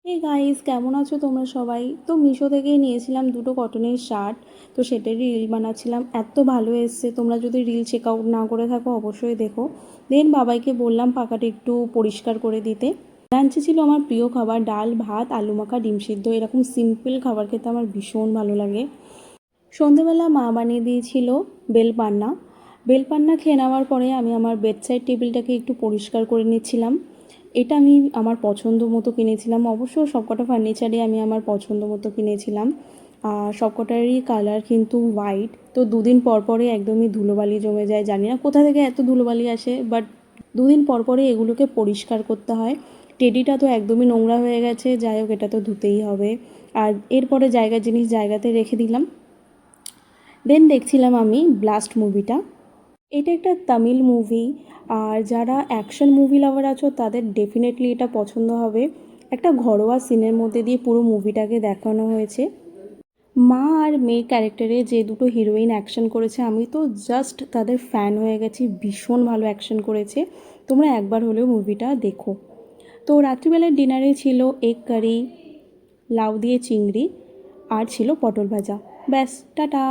Hey guys, কেমন আছো তোমরা সবাই? তো মিশো থেকেই নিয়েছিলাম দুটো কটনের শার্ট। তো সেটারই রিল বানাচ্ছিলাম, এত ভালো এসছে। তোমরা যদি রিল চেক আউট না করে থাকো অবশ্যই দেখো। দেন বাবাইকে বললাম পাখাটা একটু পরিষ্কার করে দিতে। লাঞ্চে ছিল আমার প্রিয় খাবার ডাল ভাত আলু মাখা ডিম সিদ্ধ। এরকম সিম্পল খাবার খেতে আমার ভীষণ ভালো লাগে। সন্ধেবেলা মা বানিয়ে দিয়েছিল বেলপান্না। বেলপান্না খেয়ে নেওয়ার পরে আমি আমার বেডসাইড টেবিলটাকে একটু পরিষ্কার করে নিচ্ছিলাম। এটা আমি আমার পছন্দ মতো কিনেছিলাম, অবশ্য সবকটা ফার্নিচারই আমি আমার পছন্দ মতো কিনেছিলাম। আর সবকটারই কালার কিন্তু হোয়াইট। তো দুদিন পর পরে একদমই ধুলোবালি জমে যায়, জানি না কোথা থেকে এত ধুলোবালি আসে, বাট দুদিন পর পরে এগুলোকে পরিষ্কার করতে হয়। টেডিটা তো একদমই নোংরা হয়ে গেছে, যাই হোক এটা তো ধুতেই হবে। আর এরপরে জায়গার জিনিস জায়গাতে রেখে দিলাম। দেন দেখছিলাম আমি ব্লাস্ট মুভিটা। এটা একটা তামিল মুভি। আর যারা অ্যাকশন মুভি লাভার আছো তাদের ডেফিনেটলি এটা পছন্দ হবে। একটা ঘরোয়া সিনের মধ্যে দিয়ে পুরো মুভিটাকে দেখানো হয়েছে। মা আর মেয়ে ক্যারেক্টারে যে দুটো হিরোইন অ্যাকশন করেছে আমি তো জাস্ট তাদের ফ্যান হয়ে গেছি, ভীষণ ভালো অ্যাকশন করেছে। তোমরা একবার হলেও মুভিটা দেখো। তো রাত্রিবেলার ডিনারে ছিল এগ কারি, লাউ দিয়ে চিংড়ি, আর ছিল পটল ভাজা। ব্যাস, টাটা।